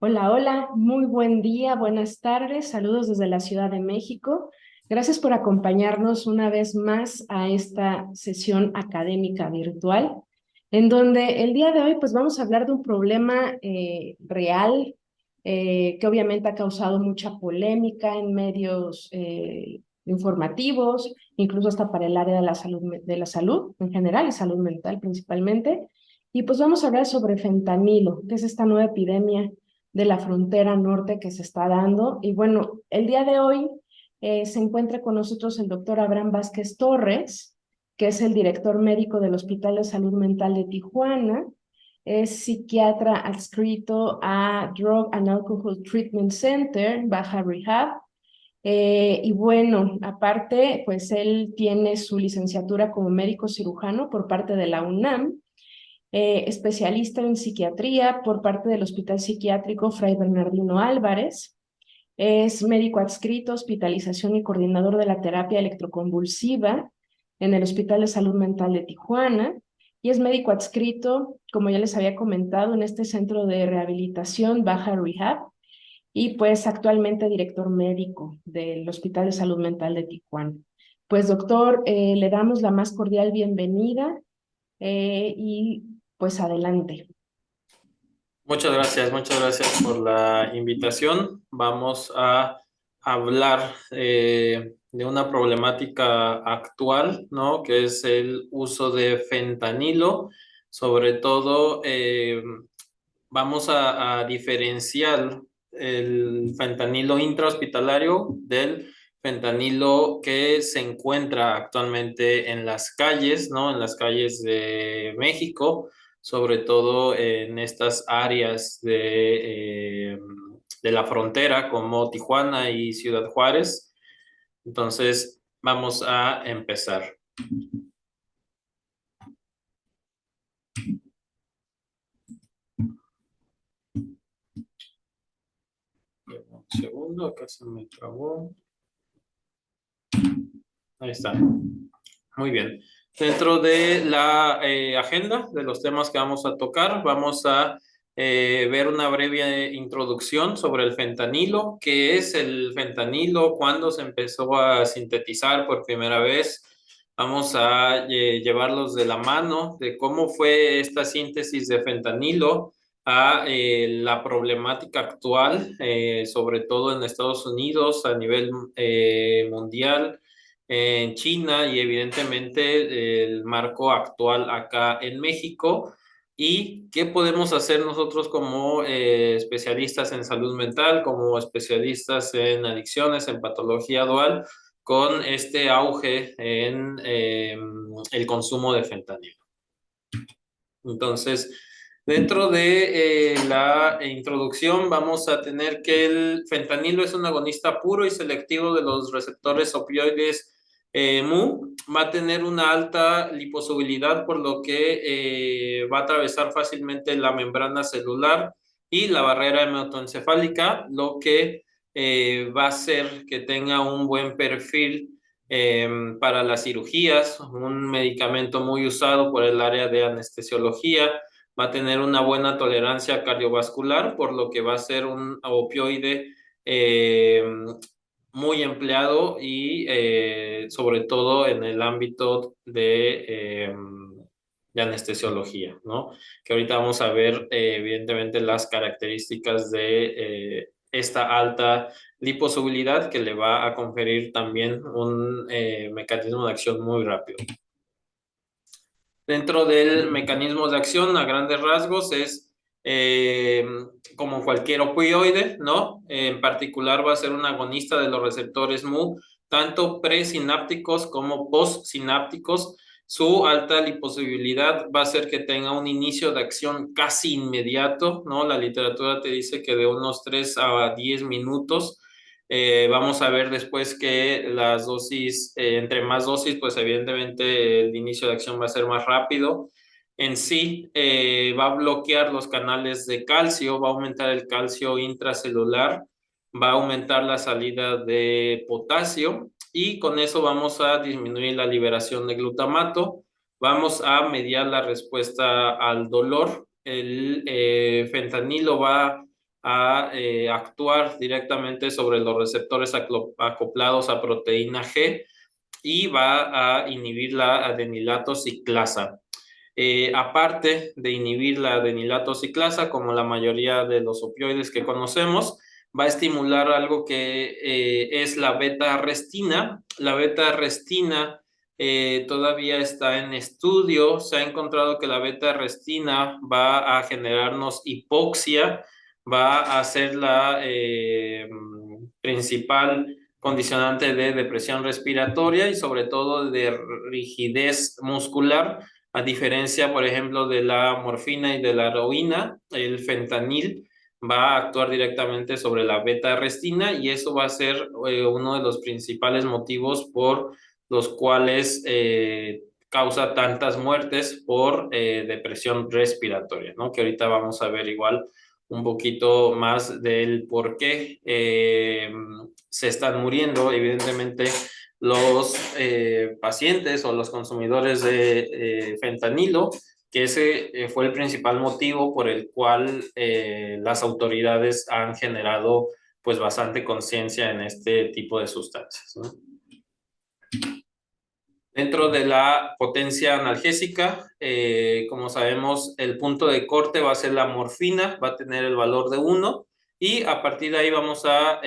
Hola, hola, muy buen día, buenas tardes, saludos desde la Ciudad de México. Gracias por acompañarnos una vez más a esta sesión académica virtual, en donde el día de hoy pues vamos a hablar de un problema real que obviamente ha causado mucha polémica en medios informativos, incluso hasta para el área de la salud en general y salud mental principalmente. Y pues vamos a hablar sobre fentanilo, que es esta nueva epidemia de la frontera norte que se está dando. Y bueno, el día de hoy se encuentra con nosotros el doctor Abraham Vázquez Torres, que es el director médico del Hospital de Salud Mental de Tijuana. Es psiquiatra adscrito a Drug and Alcohol Treatment Center, Baja Rehab. Y bueno, aparte, pues él tiene su licenciatura como médico cirujano por parte de la UNAM, especialista en psiquiatría por parte del Hospital Psiquiátrico Fray Bernardino Álvarez. Es médico adscrito, hospitalización y coordinador de la terapia electroconvulsiva en el Hospital de Salud Mental de Tijuana. Y es médico adscrito, como ya les había comentado, en este centro de rehabilitación Baja Rehab. Y pues actualmente director médico del Hospital de Salud Mental de Tijuana. Pues doctor, le damos la más cordial bienvenida y pues adelante. Muchas gracias por la invitación. Vamos a hablar de una problemática actual, ¿no? Que es el uso de fentanilo. Sobre todo, vamos a diferenciar el fentanilo intrahospitalario del fentanilo que se encuentra actualmente en las calles, ¿no? En las calles de México, sobre todo en estas áreas de la frontera como Tijuana y Ciudad Juárez. Entonces, vamos a empezar. Un segundo, acá se me trabó. Ahí está. Muy bien. Dentro de la agenda de los temas que vamos a tocar, vamos a ver una breve introducción sobre el fentanilo. ¿Qué es el fentanilo? ¿Cuándo se empezó a sintetizar por primera vez? Vamos a llevarlos de la mano de cómo fue esta síntesis de fentanilo a la problemática actual, sobre todo en Estados Unidos, a nivel mundial, en China y evidentemente el marco actual acá en México. ¿Y qué podemos hacer nosotros como especialistas en salud mental, como especialistas en adicciones, en patología dual, con este auge en el consumo de fentanilo? Entonces, dentro de la introducción vamos a tener que el fentanilo es un agonista puro y selectivo de los receptores opioides Mu. Va a tener una alta liposolubilidad, por lo que va a atravesar fácilmente la membrana celular y la barrera hematoencefálica, lo que va a hacer que tenga un buen perfil para las cirugías, un medicamento muy usado por el área de anestesiología. Va a tener una buena tolerancia cardiovascular, por lo que va a ser un opioide eh, muy empleado y sobre todo en el ámbito de anestesiología, ¿no? Que ahorita vamos a ver evidentemente las características de esta alta liposolubilidad que le va a conferir también un mecanismo de acción muy rápido. Dentro del mecanismo de acción, a grandes rasgos, es eh, como cualquier opioide, ¿no? En particular va a ser un agonista de los receptores Mu, tanto presinápticos como postsinápticos. Su alta liposolubilidad va a hacer que tenga un inicio de acción casi inmediato, ¿no? La literatura te dice que de unos 3 a 10 minutos. Vamos a ver después que las dosis, entre más dosis, pues evidentemente el inicio de acción va a ser más rápido. En sí, va a bloquear los canales de calcio, va a aumentar el calcio intracelular, va a aumentar la salida de potasio y con eso vamos a disminuir la liberación de glutamato. Vamos a mediar la respuesta al dolor. El fentanilo va a actuar directamente sobre los receptores acoplados a proteína G y va a inhibir la adenilato ciclasa. Aparte de inhibir la adenilato ciclasa, como la mayoría de los opioides que conocemos, va a estimular algo que es la beta-arrestina. La beta-arrestina todavía está en estudio. Se ha encontrado que la beta-arrestina va a generarnos hipoxia, va a ser la principal condicionante de depresión respiratoria y sobre todo de rigidez muscular. A diferencia, por ejemplo, de la morfina y de la heroína, el fentanil va a actuar directamente sobre la beta-arrestina y eso va a ser uno de los principales motivos por los cuales causa tantas muertes por depresión respiratoria, ¿no? Que ahorita vamos a ver igual un poquito más del por qué se están muriendo. Evidentemente, los pacientes o los consumidores de fentanilo, que ese fue el principal motivo por el cual las autoridades han generado pues bastante conciencia en este tipo de sustancias, ¿no? Dentro de la potencia analgésica, como sabemos, el punto de corte va a ser la morfina, va a tener el valor de 1 y a partir de ahí vamos a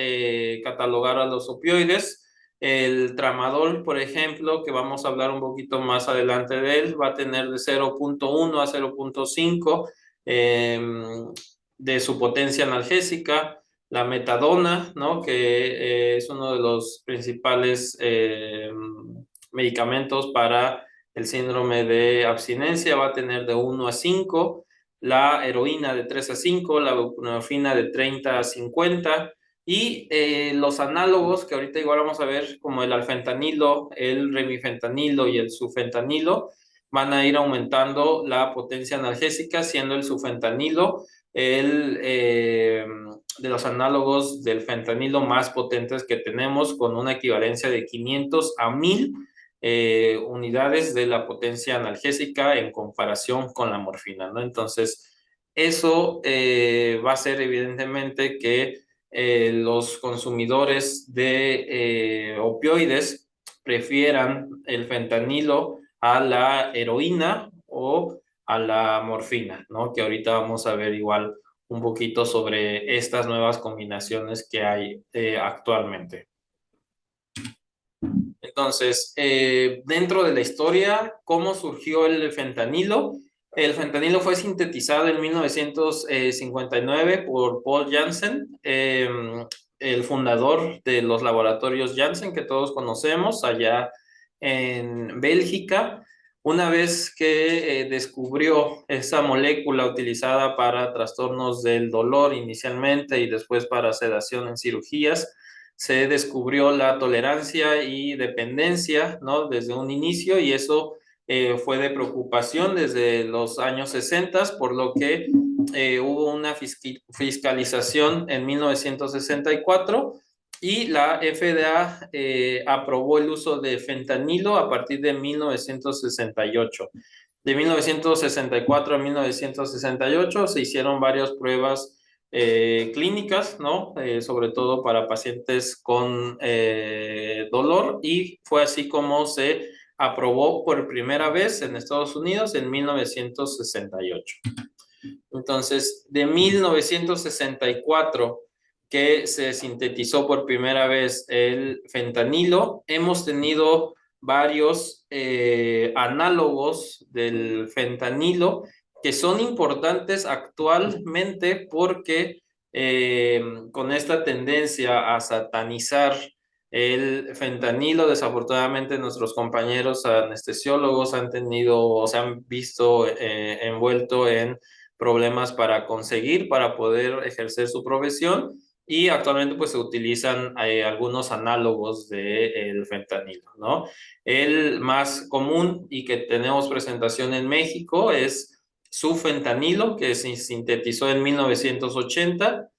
catalogar a los opioides. El tramadol, por ejemplo, que vamos a hablar un poquito más adelante de él, va a tener de 0.1 a 0.5 de su potencia analgésica. La metadona, ¿no? Que es uno de los principales medicamentos para el síndrome de abstinencia, va a tener de 1 a 5, la heroína de 3 a 5, la buprenorfina de 30 a 50 y los análogos que ahorita igual vamos a ver como el alfentanilo, el remifentanilo y el sufentanilo van a ir aumentando la potencia analgésica, siendo el sufentanilo el de los análogos del fentanilo más potentes que tenemos, con una equivalencia de 500 a 1000 unidades de la potencia analgésica en comparación con la morfina, ¿no? Entonces, eso va a hacer evidentemente que los consumidores de opioides prefieran el fentanilo a la heroína o a la morfina, ¿no? Que ahorita vamos a ver igual un poquito sobre estas nuevas combinaciones que hay actualmente. Entonces, dentro de la historia, ¿cómo surgió el fentanilo? El fentanilo fue sintetizado en 1959 por Paul Janssen, el fundador de los laboratorios Janssen que todos conocemos allá en Bélgica. Una vez que descubrió esa molécula utilizada para trastornos del dolor inicialmente y después para sedación en cirugías, se descubrió la tolerancia y dependencia, ¿no? Desde un inicio, y eso fue de preocupación desde los años 60, por lo que hubo una fiscalización en 1964 y la FDA aprobó el uso de fentanilo a partir de 1968. De 1964 a 1968 se hicieron varias pruebas clínicas, ¿no? Sobre todo para pacientes con dolor, y fue así como se aprobó por primera vez en Estados Unidos en 1968. Entonces, de 1964 que se sintetizó por primera vez el fentanilo, hemos tenido varios análogos del fentanilo que son importantes actualmente porque con esta tendencia a satanizar el fentanilo, desafortunadamente nuestros compañeros anestesiólogos han tenido o se han visto envuelto en problemas para poder ejercer su profesión, y actualmente pues se utilizan algunos análogos del fentanilo, ¿no? El más común y que tenemos presentación en México es sufentanilo, que se sintetizó en 1980,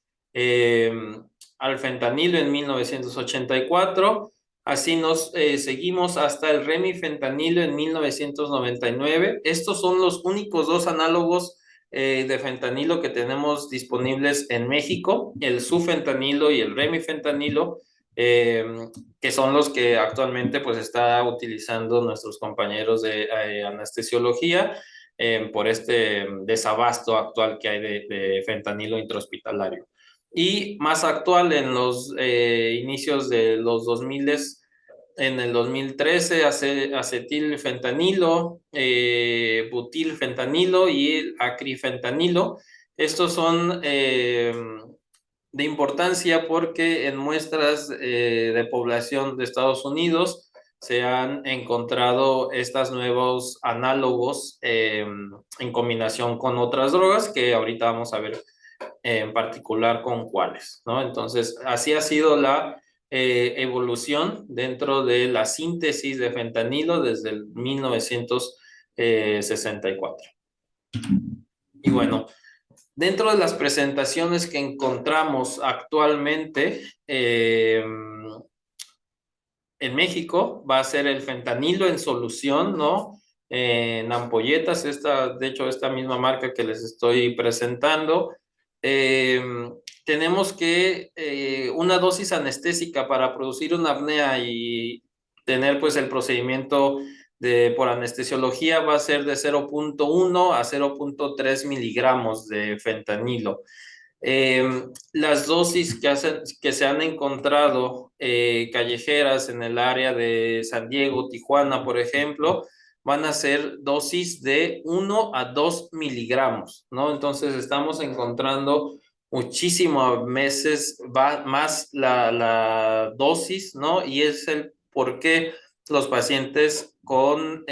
alfentanilo en 1984, así nos seguimos hasta el remifentanilo en 1999. Estos son los únicos dos análogos de fentanilo que tenemos disponibles en México, el sufentanilo y el remifentanilo, que son los que actualmente pues está utilizando nuestros compañeros de anestesiología por este desabasto actual que hay de fentanilo intrahospitalario. Y más actual, en los inicios de los 2000, en el 2013, acetilfentanilo, butilfentanilo y el acrifentanilo. Estos son de importancia porque en muestras de población de Estados Unidos se han encontrado estos nuevos análogos en combinación con otras drogas que ahorita vamos a ver en particular con cuáles, ¿no? Entonces, así ha sido la evolución dentro de la síntesis de fentanilo desde el 1964. Y bueno, dentro de las presentaciones que encontramos actualmente en México, va a ser el fentanilo en solución, ¿no? En ampolletas, de hecho, esta misma marca que les estoy presentando. Eh, tenemos que una dosis anestésica para producir una apnea y tener pues el procedimiento por anestesiología va a ser de 0.1 a 0.3 miligramos de fentanilo. Las dosis que se han encontrado callejeras en el área de San Diego, Tijuana, por ejemplo, van a ser dosis de 1 a 2 miligramos, ¿no? Entonces estamos encontrando muchísimos meses más la dosis, ¿no? Y es el por qué los pacientes con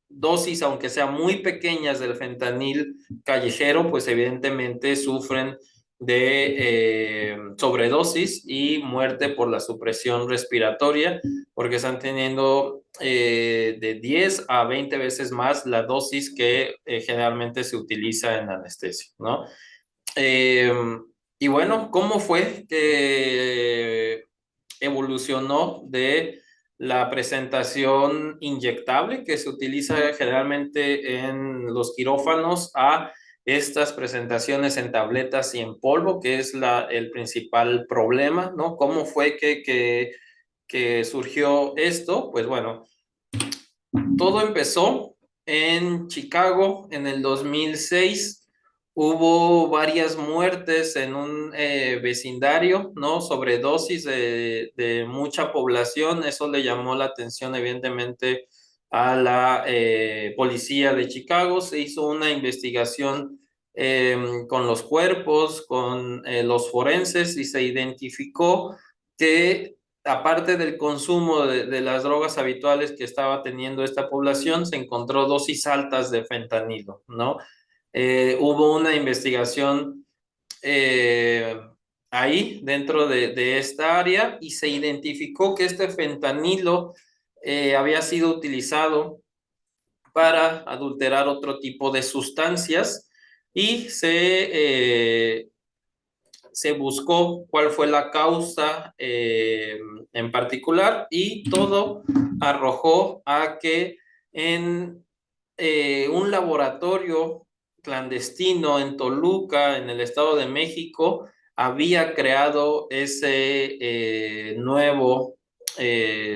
dosis, aunque sean muy pequeñas del fentanil callejero, pues evidentemente sufren de sobredosis y muerte por la supresión respiratoria, porque están teniendo de 10 a 20 veces más la dosis que generalmente se utiliza en anestesia, ¿no? Eh, y bueno, ¿cómo fue que evolucionó de la presentación inyectable que se utiliza generalmente en los quirófanos a estas presentaciones en tabletas y en polvo, que es el principal problema, ¿no? ¿Cómo fue que surgió esto? Pues bueno, todo empezó en Chicago en el 2006. Hubo varias muertes en un vecindario, ¿no? Sobredosis de mucha población. Eso le llamó la atención, evidentemente, a la policía de Chicago. Se hizo una investigación con los cuerpos, con los forenses y se identificó que aparte del consumo de las drogas habituales que estaba teniendo esta población, se encontró dosis altas de fentanilo, ¿no? Hubo una investigación eh, ahí dentro de esta área y se identificó que este fentanilo había sido utilizado para adulterar otro tipo de sustancias y se buscó cuál fue la causa en particular y todo arrojó a que en un laboratorio clandestino en Toluca, en el Estado de México, había creado ese nuevo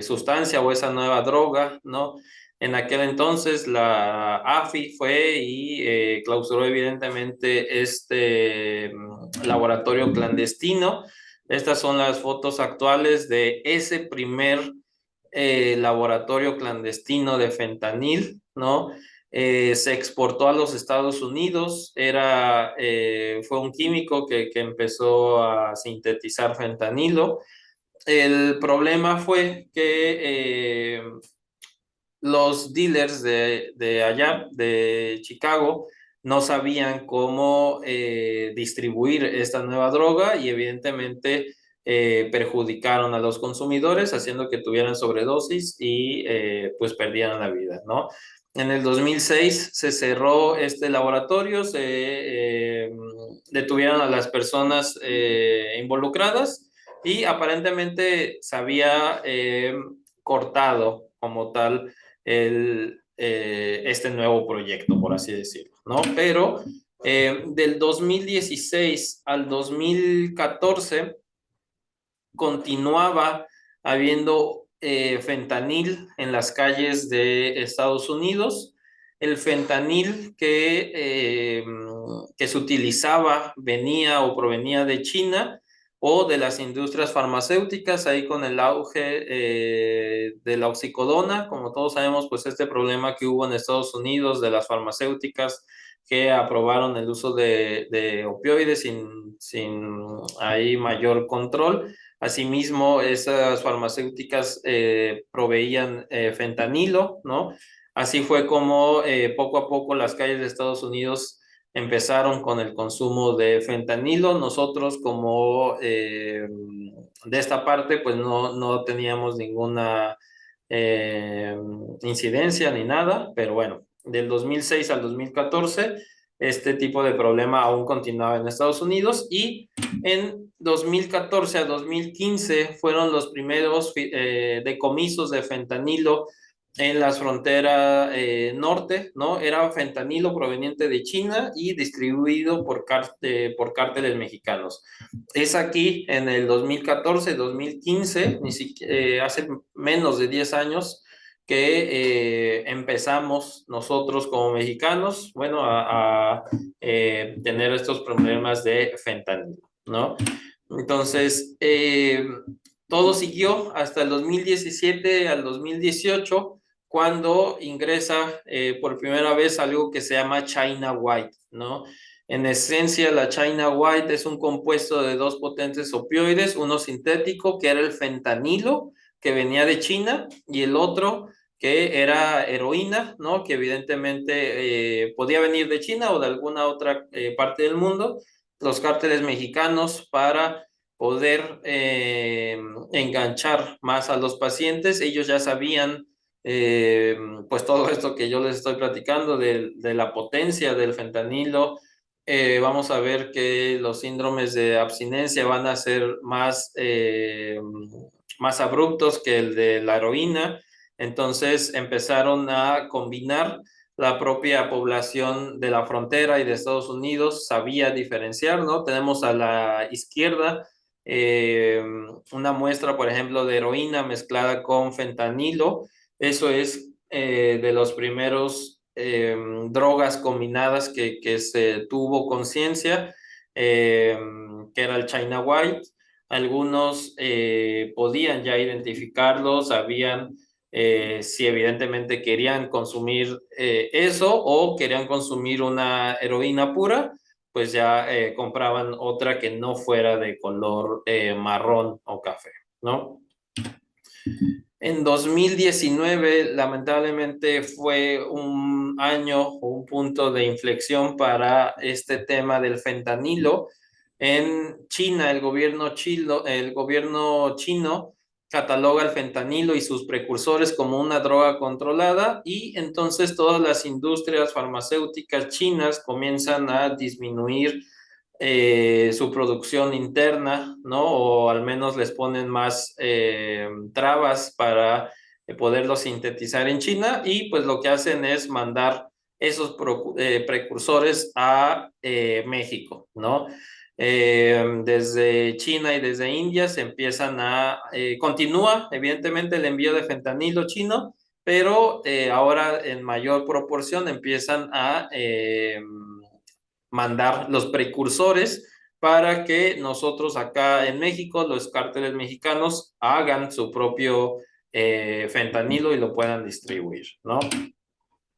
sustancia o esa nueva droga, ¿no? En aquel entonces la AFI fue y clausuró evidentemente este laboratorio clandestino. Estas son las fotos actuales de ese primer laboratorio clandestino de fentanil, ¿no? Se exportó a los Estados Unidos, fue un químico que empezó a sintetizar fentanilo. El problema fue que los dealers de allá, de Chicago, no sabían cómo distribuir esta nueva droga y evidentemente perjudicaron a los consumidores, haciendo que tuvieran sobredosis y pues perdieran la vida, ¿no? En el 2006 se cerró este laboratorio, se detuvieron a las personas involucradas y aparentemente se había cortado como tal este nuevo proyecto, por así decirlo, ¿no? Pero Del 2016 al 2014 continuaba habiendo fentanil en las calles de Estados Unidos. El fentanil que se utilizaba venía o provenía de China o de las industrias farmacéuticas, ahí con el auge de la oxicodona, como todos sabemos, pues este problema que hubo en Estados Unidos de las farmacéuticas que aprobaron el uso de opioides sin ahí mayor control. Asimismo, esas farmacéuticas proveían fentanilo, ¿no? Así fue como poco a poco las calles de Estados Unidos empezaron con el consumo de fentanilo. Nosotros como de esta parte, pues no teníamos ninguna eh, incidencia ni nada, pero bueno, del 2006 al 2014 este tipo de problema aún continuaba en Estados Unidos y en 2014 a 2015 fueron los primeros decomisos de fentanilo en la frontera norte, ¿no? Era fentanilo proveniente de China y distribuido por cárteles mexicanos. Es aquí en el 2014, 2015, ni siquiera, hace menos de 10 años, que empezamos nosotros como mexicanos, bueno, a tener estos problemas de fentanilo, ¿no? Entonces, todo siguió hasta el 2017 al 2018, cuando ingresa por primera vez algo que se llama China White, ¿no? En esencia, la China White es un compuesto de dos potentes opioides, uno sintético, que era el fentanilo, que venía de China, y el otro que era heroína, ¿no? Que evidentemente podía venir de China o de alguna otra parte del mundo. Los cárteles mexicanos, para poder enganchar más a los pacientes, ellos ya sabían eh, pues todo esto que yo les estoy platicando de la potencia del fentanilo. Vamos a ver que los síndromes de abstinencia van a ser más abruptos que el de la heroína. Entonces empezaron a combinar. La propia población de la frontera y de Estados Unidos sabía diferenciar, ¿no? Tenemos a la izquierda eh, una muestra, por ejemplo, de heroína mezclada con fentanilo. Eso es de los primeros drogas combinadas que se tuvo conciencia, que era el China White. Algunos podían ya identificarlo, sabían si evidentemente querían consumir eso o querían consumir una heroína pura, pues ya compraban otra que no fuera de color marrón o café, ¿no? En 2019, lamentablemente, fue un año o un punto de inflexión para este tema del fentanilo. En China, el gobierno chino cataloga el fentanilo y sus precursores como una droga controlada y entonces todas las industrias farmacéuticas chinas comienzan a disminuir su producción interna, ¿no? O al menos les ponen más trabas para poderlo sintetizar en China y pues lo que hacen es mandar esos precursores a México, ¿no? Desde China y desde India se empiezan continúa evidentemente el envío de fentanilo chino, pero ahora en mayor proporción empiezan a mandar los precursores para que nosotros acá en México, los cárteles mexicanos, hagan su propio fentanilo y lo puedan distribuir, ¿no?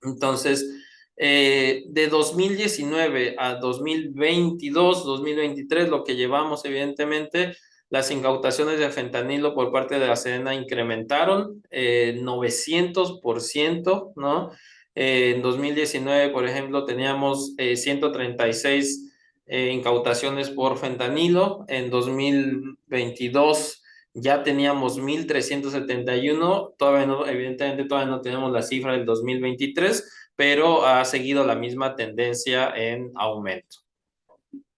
Entonces, de 2019 a 2022, 2023, lo que llevamos, evidentemente, las incautaciones de fentanilo por parte de la Sedena incrementaron 900%, ¿no? En 2019, por ejemplo, teníamos 136 incautaciones por fentanilo. En 2022 ya teníamos 1,371. Todavía no, evidentemente todavía no tenemos la cifra del 2023, pero ha seguido la misma tendencia en aumento.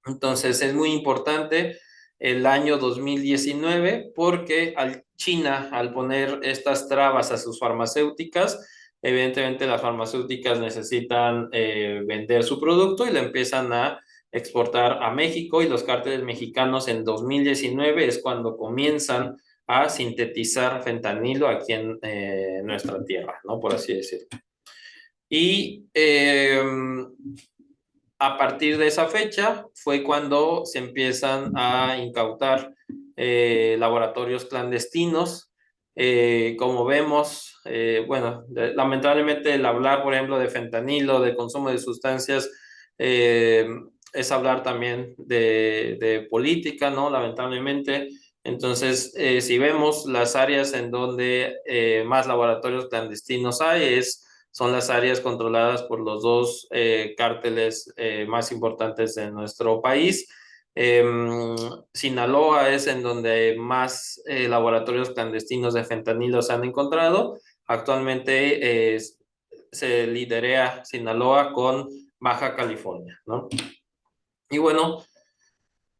Entonces es muy importante el año 2019 porque China, al poner estas trabas a sus farmacéuticas, evidentemente las farmacéuticas necesitan vender su producto y lo empiezan a exportar a México, y los cárteles mexicanos en 2019 es cuando comienzan a sintetizar fentanilo aquí en nuestra tierra, ¿no? Por así decirlo. Y a partir de esa fecha fue cuando se empiezan a incautar laboratorios clandestinos. Como vemos, bueno, lamentablemente el hablar, por ejemplo, de fentanilo, de consumo de sustancias, eh, es hablar también de política, ¿no? Lamentablemente. Entonces, si vemos las áreas en donde más laboratorios clandestinos hay, son las áreas controladas por los dos cárteles más importantes de nuestro país. Eh, Sinaloa es en donde más laboratorios clandestinos de fentanilo se han encontrado. Actualmente se liderea Sinaloa con Baja California, ¿no? Y bueno,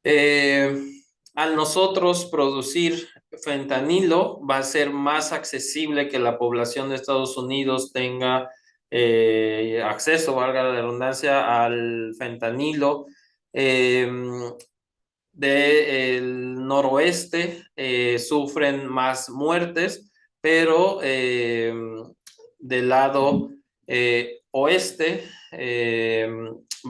eh, al nosotros producir fentanilo, va a ser más accesible que la población de Estados Unidos tenga acceso, valga la redundancia, al fentanilo. Eh, Del noroeste sufren más muertes, pero del lado oeste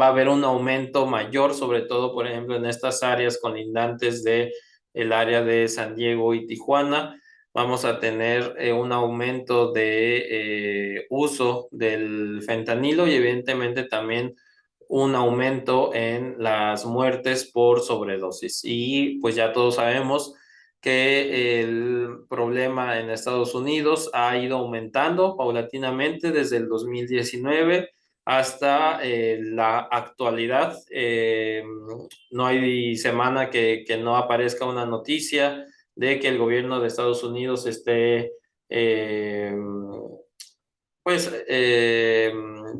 va a haber un aumento mayor, sobre todo, por ejemplo, en estas áreas colindantes de el área de San Diego y Tijuana. Vamos a tener un aumento de uso del fentanilo, y evidentemente también un aumento en las muertes por sobredosis. Y pues ya todos sabemos que el problema en Estados Unidos ha ido aumentando paulatinamente desde el 2019 hasta la actualidad. No hay semana que no aparezca una noticia de que el gobierno de Estados Unidos esté pues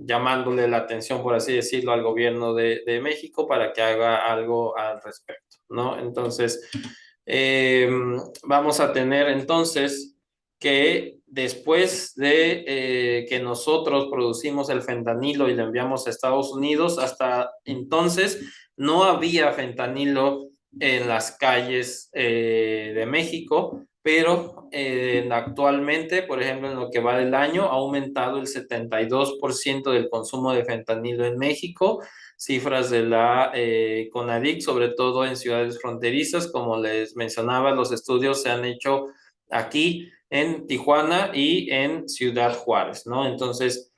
llamándole la atención, por así decirlo, al gobierno de México para que haga algo al respecto, ¿no? Entonces, eh, vamos a tener entonces que después de que nosotros producimos el fentanilo y lo enviamos a Estados Unidos, hasta entonces no había fentanilo en las calles de México, pero actualmente, por ejemplo, en lo que va del año, ha aumentado el 72% del consumo de fentanilo en México. Cifras de la CONADIC, sobre todo en ciudades fronterizas, como les mencionaba, los estudios se han hecho aquí en Tijuana y en Ciudad Juárez, ¿no? Entonces,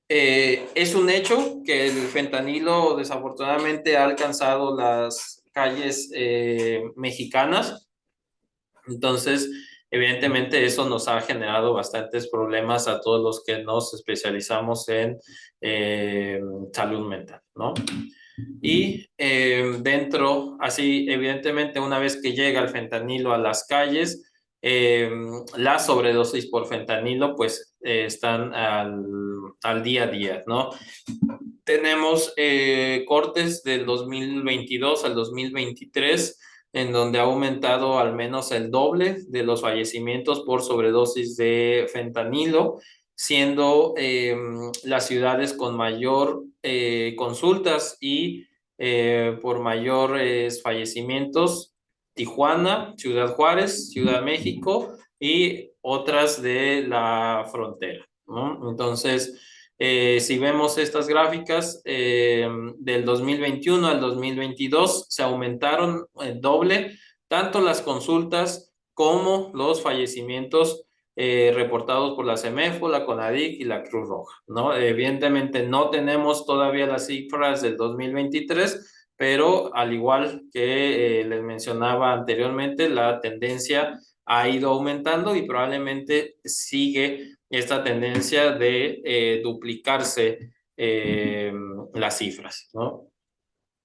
es un hecho que el fentanilo desafortunadamente ha alcanzado las calles mexicanas. Entonces, evidentemente eso nos ha generado bastantes problemas a todos los que nos especializamos en eh, salud mental, ¿no? Y así, evidentemente, una vez que llega el fentanilo a las calles, eh, las sobredosis por fentanilo, pues, están al día a día, ¿no? Tenemos cortes del 2022 al 2023 en donde ha aumentado al menos el doble de los fallecimientos por sobredosis de fentanilo, siendo las ciudades con mayor consultas y por mayores fallecimientos: Tijuana, Ciudad Juárez, Ciudad de México y otras de la frontera, ¿no? Entonces, si vemos estas gráficas, del 2021 al 2022 se aumentaron doble tanto las consultas como los fallecimientos reportados por la CEMEFO, la CONADIC y la Cruz Roja, ¿no? Evidentemente no tenemos todavía las cifras del 2023, pero al igual que les mencionaba anteriormente, la tendencia ha ido aumentando y probablemente sigue esta tendencia de duplicarse las cifras, ¿no?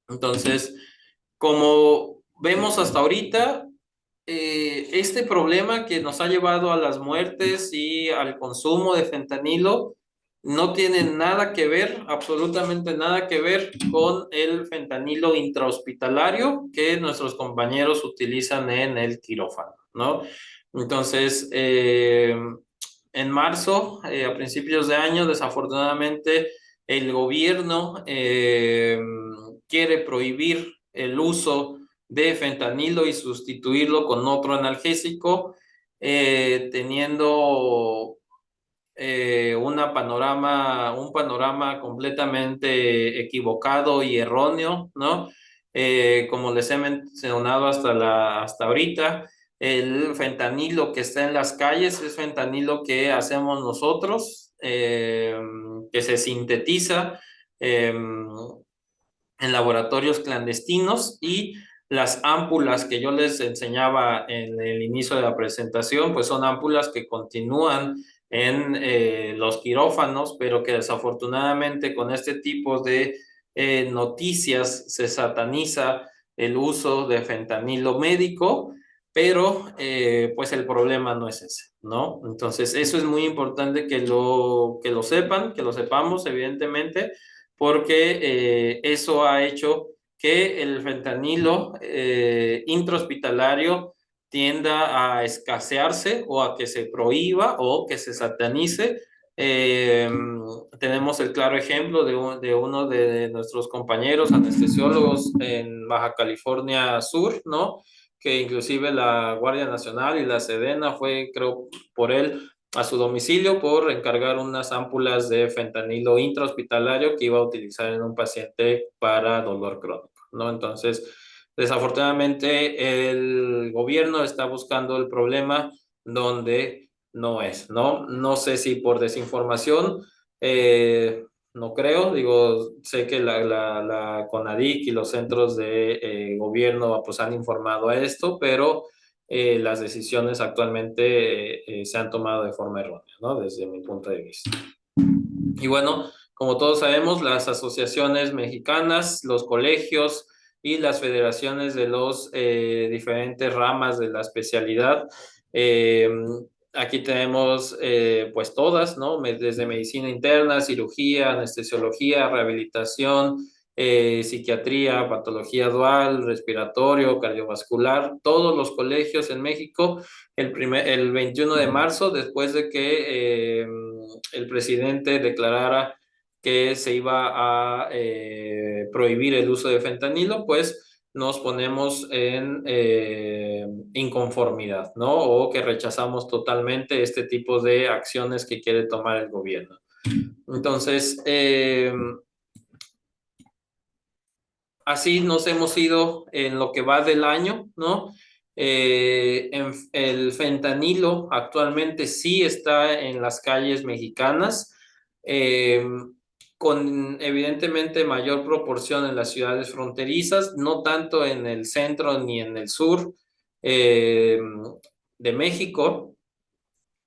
Entonces, como vemos hasta ahorita, este problema que nos ha llevado a las muertes y al consumo de fentanilo no tiene nada que ver, absolutamente nada que ver con el fentanilo intrahospitalario que nuestros compañeros utilizan en el quirófano, ¿no? Entonces, en marzo, a principios de año, desafortunadamente, el gobierno quiere prohibir el uso de fentanilo y sustituirlo con otro analgésico, teniendo un panorama completamente equivocado y erróneo, ¿no? Como les he mencionado hasta ahorita, el fentanilo que está en las calles es fentanilo que hacemos nosotros, que se sintetiza en laboratorios clandestinos, y las ámpulas que yo les enseñaba en el inicio de la presentación, pues son ámpulas que continúan en los quirófanos, pero que desafortunadamente con este tipo de noticias se sataniza el uso de fentanilo médico, pero pues el problema no es ese, ¿no? Entonces eso es muy importante que lo sepan, que lo sepamos, evidentemente, porque eso ha hecho que el fentanilo intrahospitalario tienda a escasearse o a que se prohíba o que se satanice. Eh, Tenemos el claro ejemplo de uno de nuestros compañeros anestesiólogos en Baja California Sur, ¿no? Que inclusive la Guardia Nacional y la Sedena fue, creo, por él a su domicilio por encargar unas ámpulas de fentanilo intrahospitalario que iba a utilizar en un paciente para dolor crónico, ¿no? Entonces, desafortunadamente, el gobierno está buscando el problema donde no es, ¿no? No sé si por desinformación, no creo, digo, sé que la CONADIC y los centros de gobierno pues han informado a esto, pero las decisiones actualmente se han tomado de forma errónea, ¿no? Desde mi punto de vista. Y bueno, como todos sabemos, las asociaciones mexicanas, los colegios y las federaciones de los diferentes ramas de la especialidad, eh, aquí tenemos pues todas, ¿no? Desde medicina interna, cirugía, anestesiología, rehabilitación, psiquiatría, patología dual, respiratorio, cardiovascular, todos los colegios en México, el 21 de marzo, después de que el presidente declarara que se iba a prohibir el uso de fentanilo, pues nos ponemos en inconformidad, ¿no? O que rechazamos totalmente este tipo de acciones que quiere tomar el gobierno. Entonces, así nos hemos ido en lo que va del año, ¿no? El fentanilo actualmente sí está en las calles mexicanas, eh, con evidentemente mayor proporción en las ciudades fronterizas, no tanto en el centro ni en el sur eh, de México,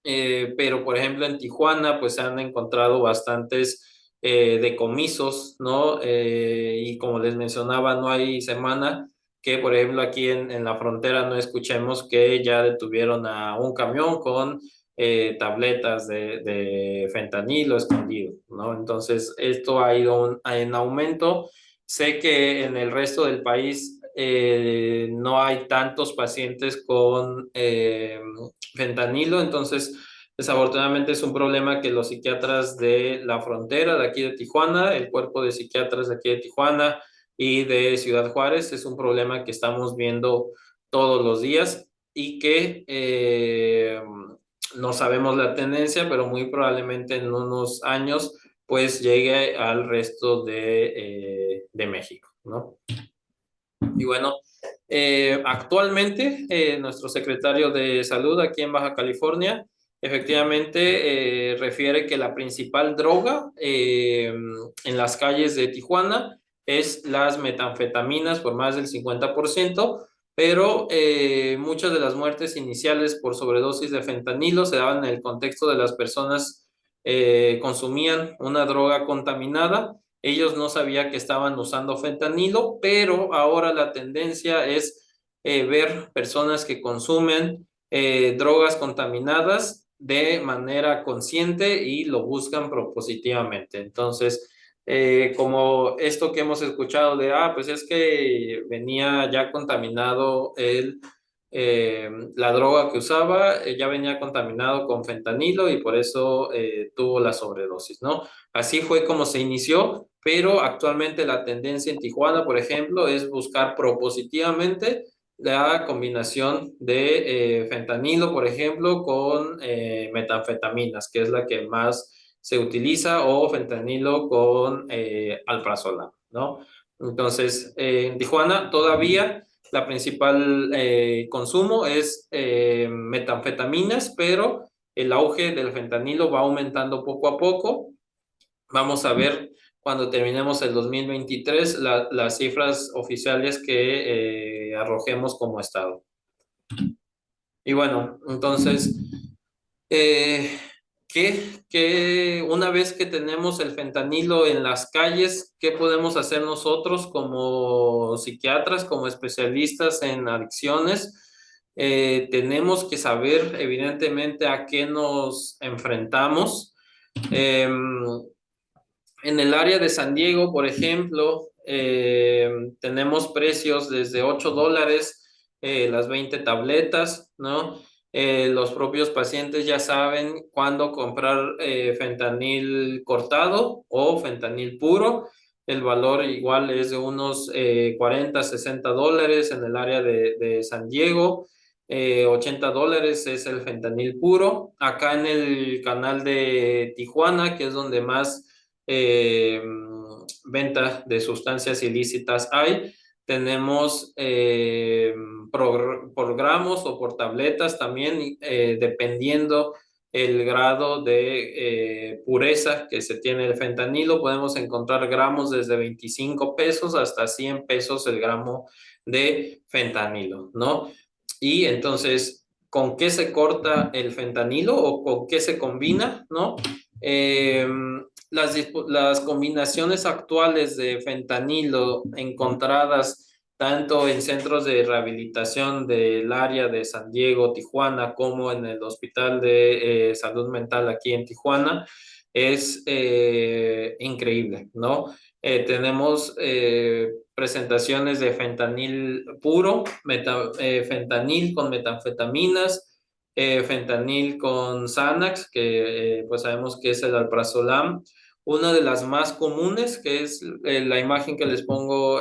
pero por ejemplo en Tijuana pues se han encontrado bastantes decomisos, ¿no? Y como les mencionaba, no hay semana que por ejemplo aquí en la frontera no escuchemos que ya detuvieron a un camión con tabletas de fentanilo escondido, ¿no? Entonces esto ha ido en aumento. Sé que en el resto del país no hay tantos pacientes con fentanilo, entonces desafortunadamente es un problema que los psiquiatras de la frontera de aquí de Tijuana, el cuerpo de psiquiatras de aquí de Tijuana y de Ciudad Juárez, es un problema que estamos viendo todos los días y que no sabemos la tendencia, pero muy probablemente en unos años pues llegue al resto de México, ¿no? Y bueno, actualmente nuestro secretario de Salud aquí en Baja California efectivamente refiere que la principal droga en las calles de Tijuana es las metanfetaminas por más del 50%, pero muchas de las muertes iniciales por sobredosis de fentanilo se daban en el contexto de las personas consumían una droga contaminada. Ellos no sabían que estaban usando fentanilo, pero ahora la tendencia es ver personas que consumen drogas contaminadas de manera consciente y lo buscan propositivamente. Entonces, como esto que hemos escuchado de, pues es que venía ya contaminado el la droga que usaba ya venía contaminado con fentanilo y por eso tuvo la sobredosis, ¿no? Así fue como se inició, pero actualmente la tendencia en Tijuana, por ejemplo, es buscar propositivamente la combinación de fentanilo, por ejemplo, con metanfetaminas, que es la que más se utiliza, o fentanilo con alprazolam, ¿no? Entonces, en Tijuana todavía la principal consumo es metanfetaminas, pero el auge del fentanilo va aumentando poco a poco. Vamos a ver cuando terminemos el 2023 las cifras oficiales que arrojemos como estado. Y bueno, entonces, eh, una vez que tenemos el fentanilo en las calles, ¿qué podemos hacer nosotros como psiquiatras, como especialistas en adicciones? Tenemos que saber, evidentemente, a qué nos enfrentamos. En el área de San Diego, por ejemplo, tenemos precios desde $8 las 20 tabletas, ¿no? Los propios pacientes ya saben cuándo comprar fentanil cortado o fentanil puro. El valor igual es de unos $40, $60 en el área de San Diego. $80 es el fentanil puro. Acá en el canal de Tijuana, que es donde más eh, venta de sustancias ilícitas hay. Tenemos por gramos o por tabletas también, dependiendo el grado de pureza que se tiene el fentanilo, podemos encontrar gramos desde 25 pesos hasta 100 pesos el gramo de fentanilo, ¿no? Y entonces, ¿con qué se corta el fentanilo o con qué se combina, ¿no? Eh, las combinaciones actuales de fentanilo encontradas tanto en centros de rehabilitación del área de San Diego, Tijuana, como en el Hospital de Salud Mental aquí en Tijuana, es increíble, ¿no? Tenemos presentaciones de fentanil puro, fentanil con metanfetaminas, fentanil con Xanax, que pues sabemos que es el alprazolam. Una de las más comunes, que es la imagen que les pongo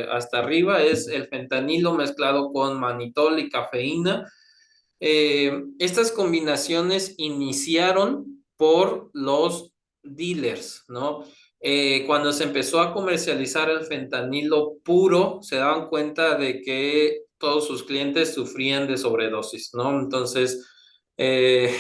hasta arriba, es el fentanilo mezclado con manitol y cafeína. Estas combinaciones iniciaron por los dealers, ¿no? Cuando se empezó a comercializar el fentanilo puro, se daban cuenta de que todos sus clientes sufrían de sobredosis, ¿no? Entonces,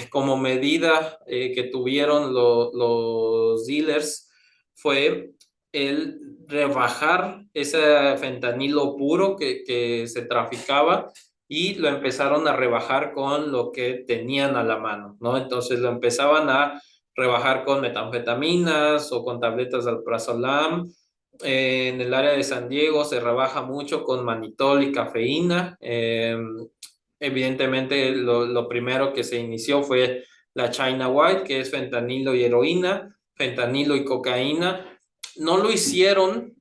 como medida que tuvieron los dealers fue el rebajar ese fentanilo puro que se traficaba y lo empezaron a rebajar con lo que tenían a la mano, ¿no? Entonces lo empezaban a rebajar con metanfetaminas o con tabletas de alprazolam. En el área de San Diego se rebaja mucho con manitol y cafeína. Evidentemente, lo primero que se inició fue la China White, que es fentanilo y heroína, fentanilo y cocaína. No lo hicieron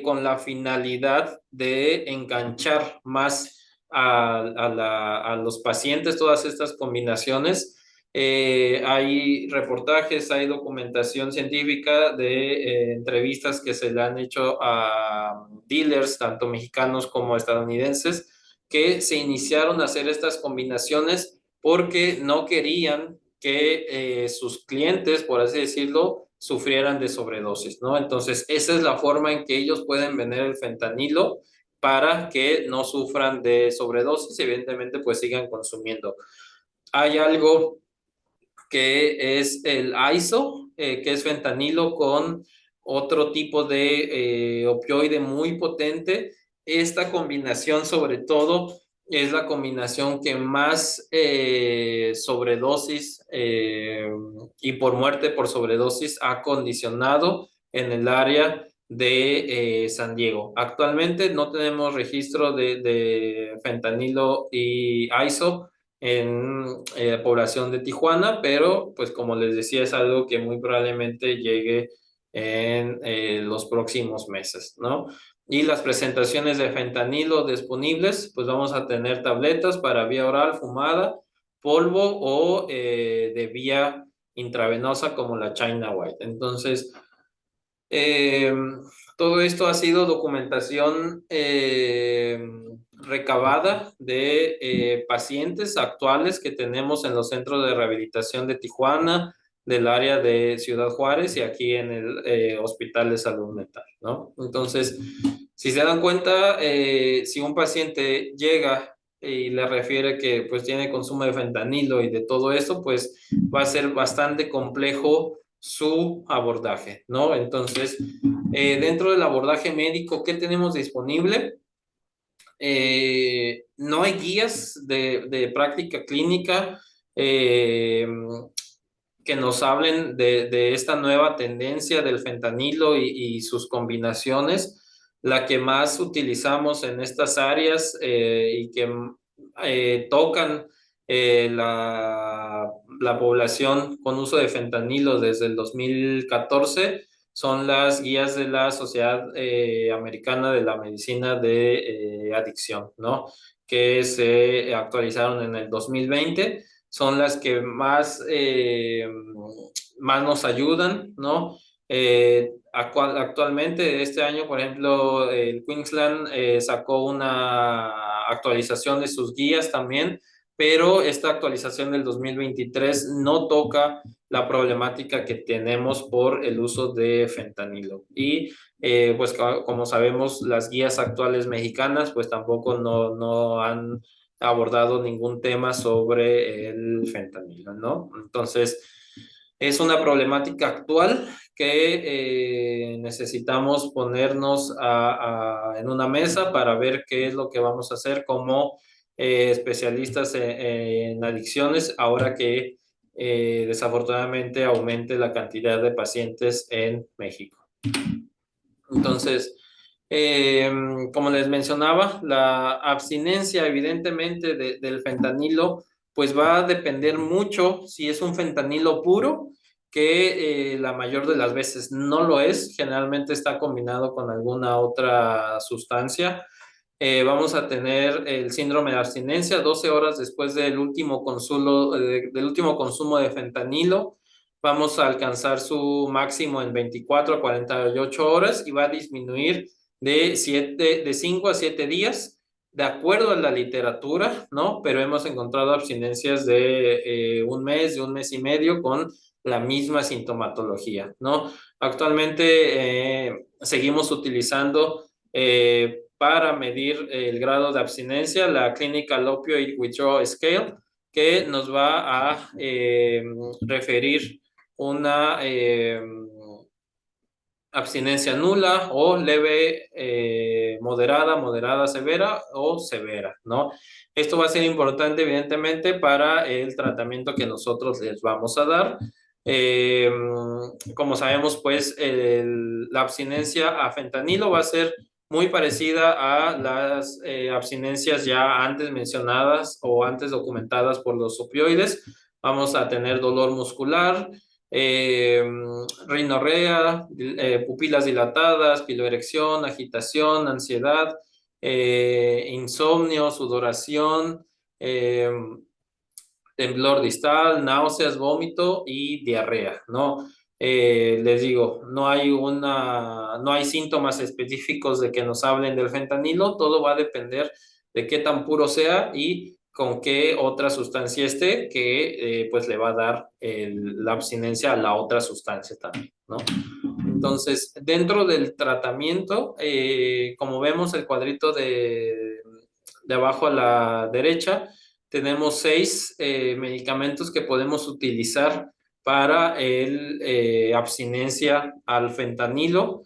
con la finalidad de enganchar más a los pacientes todas estas combinaciones. Hay reportajes, hay documentación científica de entrevistas que se le han hecho a dealers, tanto mexicanos como estadounidenses, que se iniciaron a hacer estas combinaciones porque no querían que sus clientes, por así decirlo, sufrieran de sobredosis, ¿no? Entonces, esa es la forma en que ellos pueden vender el fentanilo para que no sufran de sobredosis y evidentemente pues sigan consumiendo. Hay algo que es el ISO, que es fentanilo con otro tipo de opioide muy potente. Esta combinación sobre todo es la combinación que más sobredosis y por muerte por sobredosis ha condicionado en el área de San Diego. Actualmente no tenemos registro de fentanilo y ISO en población de Tijuana, pero pues como les decía es algo que muy probablemente llegue en los próximos meses, ¿no? Y las presentaciones de fentanilo disponibles, pues vamos a tener tabletas para vía oral, fumada, polvo o de vía intravenosa como la China White. Entonces, eh, todo esto ha sido documentación recabada de pacientes actuales que tenemos en los centros de rehabilitación de Tijuana, del área de Ciudad Juárez y aquí en el Hospital de Salud Mental, ¿no? Entonces, si se dan cuenta, si un paciente llega y le refiere que pues tiene consumo de fentanilo y de todo esto, pues va a ser bastante complejo su abordaje, ¿no? Entonces, dentro del abordaje médico, ¿qué tenemos disponible? No hay guías de práctica clínica eh, que nos hablen de esta nueva tendencia del fentanilo y sus combinaciones. La que más utilizamos en estas áreas y que tocan la población con uso de fentanilo desde el 2014 son las guías de la Sociedad Americana de la Medicina de Adicción, ¿no? Que se actualizaron en el 2020, son las que más nos ayudan, ¿no? Actualmente, este año, por ejemplo, el Queensland sacó una actualización de sus guías también, pero esta actualización del 2023 no toca la problemática que tenemos por el uso de fentanilo. Y pues como sabemos, las guías actuales mexicanas pues tampoco no han abordado ningún tema sobre el fentanilo, ¿no? Entonces, es una problemática actual que necesitamos ponernos en una mesa para ver qué es lo que vamos a hacer como especialistas en adicciones ahora que desafortunadamente aumente la cantidad de pacientes en México. Entonces, eh, como les mencionaba, la abstinencia evidentemente del fentanilo, pues va a depender mucho si es un fentanilo puro, que la mayor de las veces no lo es, generalmente está combinado con alguna otra sustancia. Vamos a tener el síndrome de abstinencia 12 horas después del último consumo de fentanilo. Vamos a alcanzar su máximo en 24 a 48 horas y va a disminuir de 5 a 7 días, de acuerdo a la literatura, ¿no? Pero hemos encontrado abstinencias de un mes y medio con la misma sintomatología, ¿no? Actualmente seguimos utilizando para medir el grado de abstinencia, la Clinical Opioid Withdrawal Scale, que nos va a referir una abstinencia nula o leve, moderada, moderada, severa o severa, ¿no? Esto va a ser importante, evidentemente, para el tratamiento que nosotros les vamos a dar. Eh, Como sabemos, pues la abstinencia a fentanilo va a ser muy parecida a las abstinencias ya antes mencionadas o antes documentadas por los opioides. Vamos a tener dolor muscular, eh, rinorrea, pupilas dilatadas, piloerección, agitación, ansiedad, insomnio, sudoración, temblor distal, náuseas, vómito y diarrea, ¿no? Les digo, no hay síntomas específicos de que nos hablen del fentanilo, todo va a depender de qué tan puro sea y con qué otra sustancia esté, que pues le va a dar la abstinencia a la otra sustancia también, ¿no? Entonces, dentro del tratamiento, como vemos el cuadrito de abajo a la derecha, tenemos 6 medicamentos que podemos utilizar para el abstinencia al fentanilo.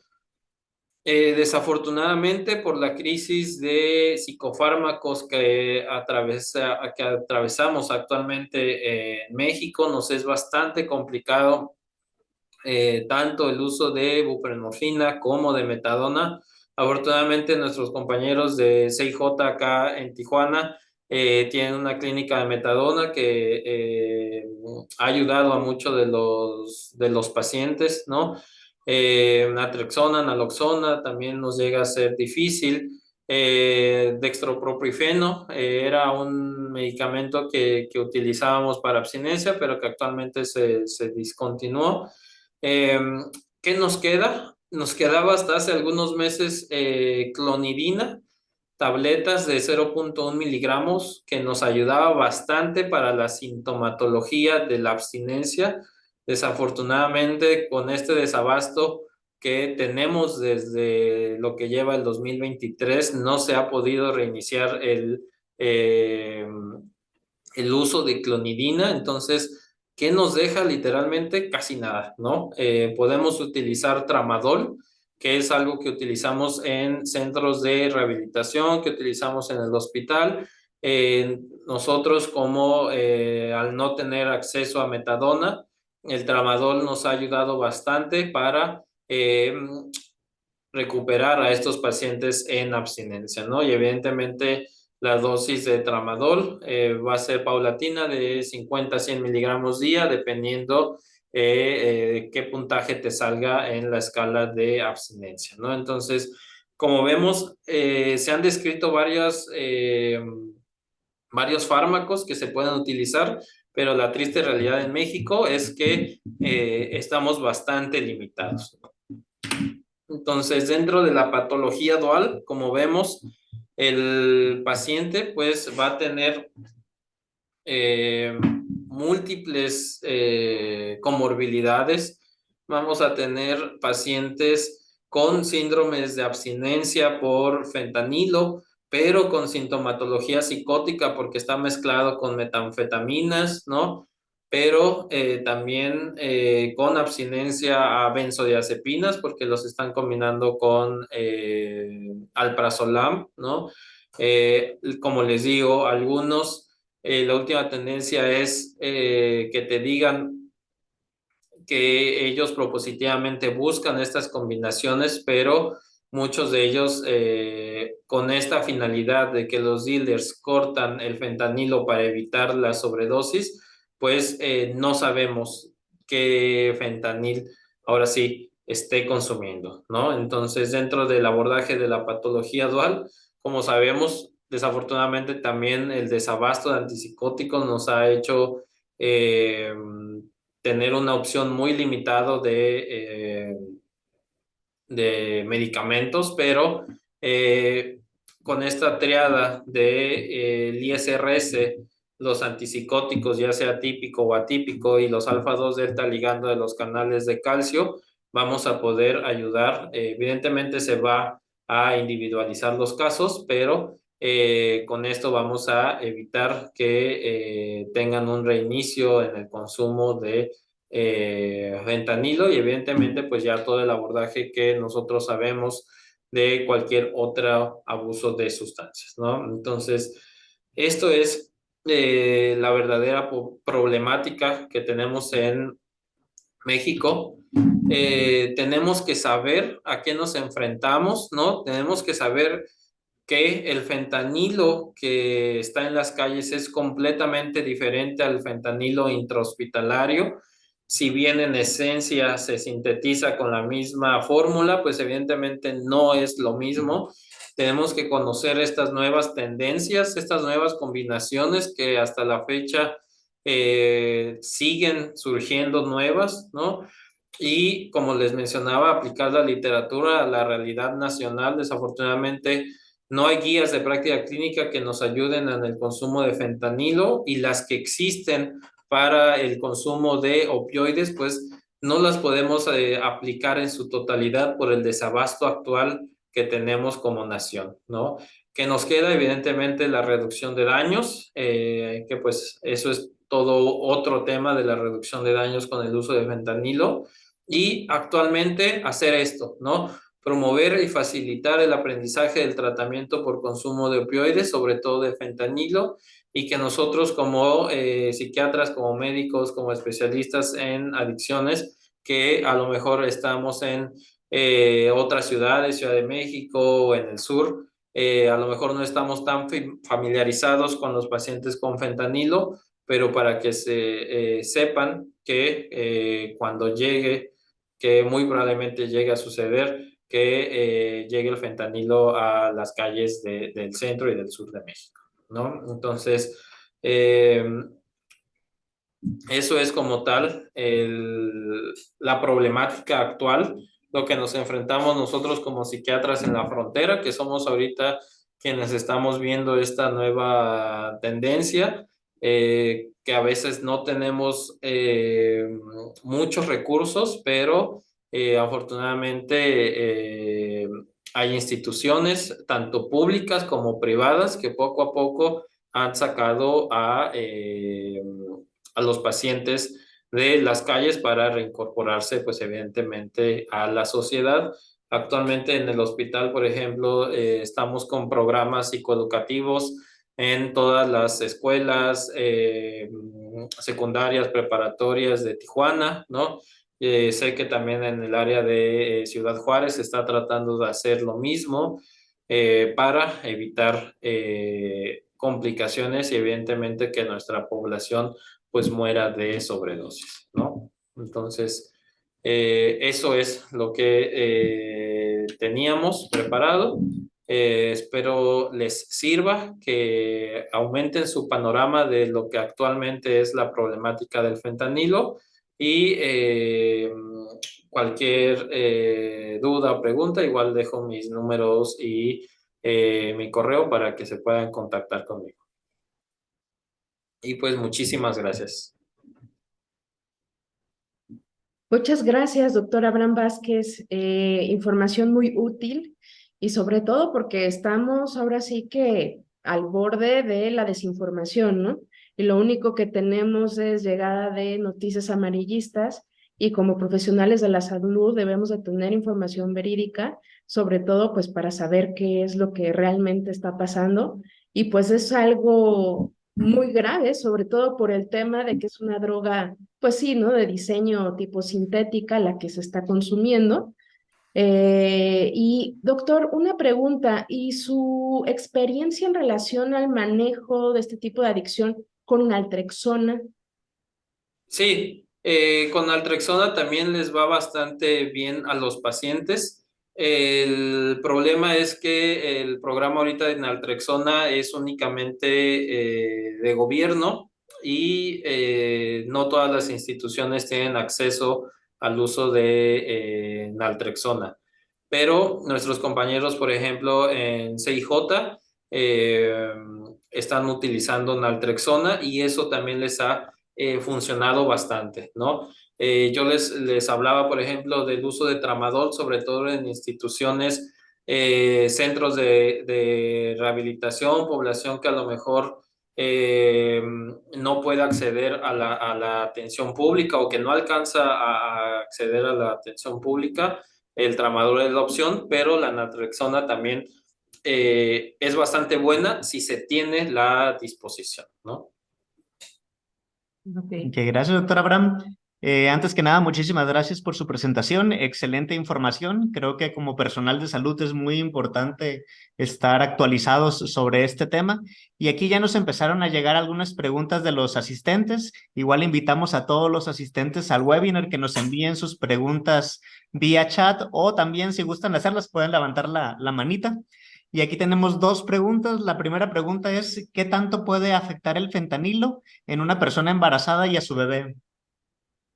Desafortunadamente, por la crisis de psicofármacos que atravesamos actualmente en México, nos es bastante complicado tanto el uso de buprenorfina como de metadona. Afortunadamente, nuestros compañeros de 6J acá en Tijuana tienen una clínica de metadona que ha ayudado a muchos de los pacientes, ¿no? naltrexona, naloxona, también nos llega a ser difícil. Dextroproprifeno era un medicamento que utilizábamos para abstinencia, pero que actualmente se discontinuó. Eh, ¿Qué nos queda? Nos quedaba hasta hace algunos meses clonidina, tabletas de 0,1 miligramos, que nos ayudaba bastante para la sintomatología de la abstinencia. Desafortunadamente, con este desabasto que tenemos desde lo que lleva el 2023, no se ha podido reiniciar eh, el uso de clonidina. Entonces, ¿qué nos deja literalmente? Casi nada, ¿no? Podemos utilizar tramadol, que es algo que utilizamos en centros de rehabilitación, que utilizamos en el hospital. Nosotros, como al no tener acceso a metadona, el tramadol nos ha ayudado bastante para recuperar a estos pacientes en abstinencia, ¿no? Y evidentemente la dosis de tramadol va a ser paulatina, de 50 a 100 miligramos día, dependiendo qué puntaje te salga en la escala de abstinencia, ¿no? Entonces, como vemos, se han descrito varios fármacos que se pueden utilizar, pero la triste realidad en México es que estamos bastante limitados. Entonces, dentro de la patología dual, como vemos, el paciente pues va a tener múltiples comorbilidades. Vamos a tener pacientes con síndromes de abstinencia por fentanilo, pero con sintomatología psicótica porque está mezclado con metanfetaminas, ¿no? Pero también con abstinencia a benzodiazepinas porque los están combinando con alprazolam, ¿no? Como les digo, algunos, la última tendencia es que te digan que ellos propositivamente buscan estas combinaciones, pero muchos de ellos con esta finalidad de que los dealers cortan el fentanilo para evitar la sobredosis, pues no sabemos qué fentanil ahora sí esté consumiendo, ¿no? Entonces, dentro del abordaje de la patología dual, como sabemos, desafortunadamente también el desabasto de antipsicóticos nos ha hecho tener una opción muy limitado de medicamentos, pero con esta triada de el ISRS, los antipsicóticos, ya sea típico o atípico, y los alfa 2 delta ligando de los canales de calcio, vamos a poder ayudar. Evidentemente se va a individualizar los casos, pero con esto vamos a evitar que tengan un reinicio en el consumo de fentanilo, y evidentemente pues ya todo el abordaje que nosotros sabemos de cualquier otro abuso de sustancias, ¿no? Entonces, esto es la verdadera problemática que tenemos en México. Tenemos que saber a qué nos enfrentamos, ¿no? Tenemos que saber que el fentanilo que está en las calles es completamente diferente al fentanilo intrahospitalario. Si bien en esencia se sintetiza con la misma fórmula, pues evidentemente no es lo mismo. Tenemos que conocer estas nuevas tendencias, estas nuevas combinaciones que hasta la fecha siguen surgiendo nuevas, ¿no? Y como les mencionaba, aplicar la literatura a la realidad nacional. Desafortunadamente, no hay guías de práctica clínica que nos ayuden en el consumo de fentanilo, y las que existen para el consumo de opioides, pues no las podemos aplicar en su totalidad por el desabasto actual que tenemos como nación, ¿no? Que nos queda evidentemente la reducción de daños, que pues eso es todo otro tema de la reducción de daños con el uso de fentanilo, y actualmente hacer esto, ¿no? Promover y facilitar el aprendizaje del tratamiento por consumo de opioides, sobre todo de fentanilo, y que nosotros como psiquiatras, como médicos, como especialistas en adicciones, que a lo mejor estamos en otras ciudades, Ciudad de México o en el sur, a lo mejor no estamos tan familiarizados con los pacientes con fentanilo, pero para que se sepan que cuando llegue que muy probablemente llegue a suceder que llegue el fentanilo a las calles del centro y del sur de México, ¿no? Entonces, eh, eso es como tal la problemática actual, lo que nos enfrentamos nosotros como psiquiatras en la frontera, que somos ahorita quienes estamos viendo esta nueva tendencia, que a veces no tenemos muchos recursos, pero afortunadamente hay instituciones, tanto públicas como privadas, que poco a poco han sacado a los pacientes de las calles para reincorporarse, pues evidentemente, a la sociedad. Actualmente en el hospital, por ejemplo, estamos con programas psicoeducativos en todas las escuelas secundarias, preparatorias de Tijuana, ¿no? Sé que también en el área de Ciudad Juárez se está tratando de hacer lo mismo para evitar complicaciones y evidentemente que nuestra población pues muera de sobredosis, ¿no? Entonces, eso es lo que teníamos preparado. Espero les sirva, que aumenten su panorama de lo que actualmente es la problemática del fentanilo y cualquier duda o pregunta, igual dejo mis números y mi correo para que se puedan contactar conmigo. Y pues muchísimas gracias. Muchas gracias, doctor Abraham Vázquez. Información muy útil y sobre todo porque estamos ahora sí que al borde de la desinformación, ¿no? Y lo único que tenemos es llegada de noticias amarillistas y como profesionales de la salud debemos de tener información verídica, sobre todo pues para saber qué es lo que realmente está pasando. Y pues es algo muy grave, sobre todo por el tema de que es una droga pues sí, ¿no? De diseño tipo sintética la que se está consumiendo. Y doctor, una pregunta, ¿y su experiencia en relación al manejo de este tipo de adicción con naltrexona? Sí, con naltrexona también les va bastante bien a los pacientes. El problema es que el programa ahorita de naltrexona es únicamente de gobierno y no todas las instituciones tienen acceso al uso de naltrexona. Pero nuestros compañeros, por ejemplo, en CIJ, eh, están utilizando naltrexona y eso también les ha funcionado bastante, ¿no? Yo les hablaba, por ejemplo, del uso de tramadol, sobre todo en instituciones, centros de rehabilitación, población que a lo mejor no puede acceder a la atención pública o que no alcanza a acceder a la atención pública. El tramadol es la opción, pero la naltrexona también es bastante buena si se tiene la disposición, ¿no? Ok. Que gracias, doctor Abraham. Antes que nada, muchísimas gracias por su presentación. Excelente información. Creo que como personal de salud es muy importante estar actualizados sobre este tema. Y aquí ya nos empezaron a llegar algunas preguntas de los asistentes. Igual invitamos a todos los asistentes al webinar que nos envíen sus preguntas vía chat o también si gustan hacerlas pueden levantar la manita. Y aquí tenemos dos preguntas. La primera pregunta es, ¿qué tanto puede afectar el fentanilo en una persona embarazada y a su bebé?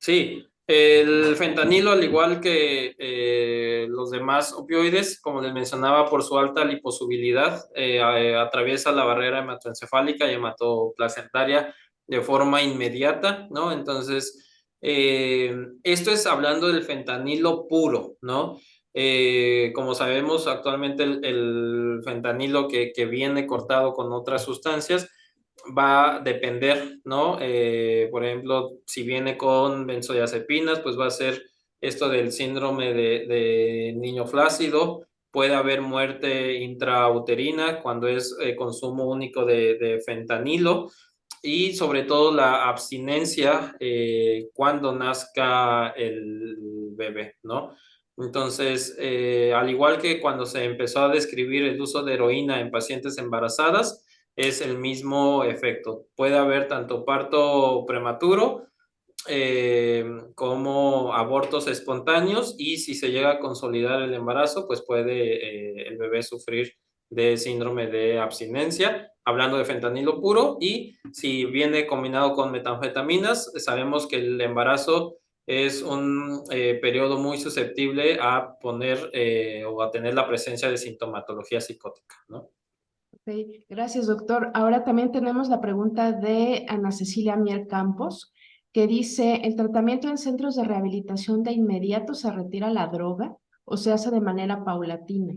Sí, el fentanilo, al igual que los demás opioides, como les mencionaba, por su alta liposubilidad, atraviesa la barrera hematoencefálica y hematoplacentaria de forma inmediata, ¿no? Entonces, esto es hablando del fentanilo puro, ¿no? Como sabemos, actualmente el fentanilo que viene cortado con otras sustancias va a depender, ¿no? Por ejemplo, si viene con benzodiazepinas, pues va a ser esto del síndrome de niño flácido. Puede haber muerte intrauterina cuando es consumo único de fentanilo y sobre todo la abstinencia cuando nazca el bebé, ¿no? Entonces, al igual que cuando se empezó a describir el uso de heroína en pacientes embarazadas, es el mismo efecto. Puede haber tanto parto prematuro como abortos espontáneos, y si se llega a consolidar el embarazo, pues puede el bebé sufrir de síndrome de abstinencia, hablando de fentanilo puro. Y si viene combinado con metanfetaminas, sabemos que el embarazo es un periodo muy susceptible a poner o a tener la presencia de sintomatología psicótica, ¿no? Ok, gracias, doctor. Ahora también tenemos la pregunta de Ana Cecilia Mier Campos, que dice, ¿el tratamiento en centros de rehabilitación de inmediato se retira la droga o se hace de manera paulatina?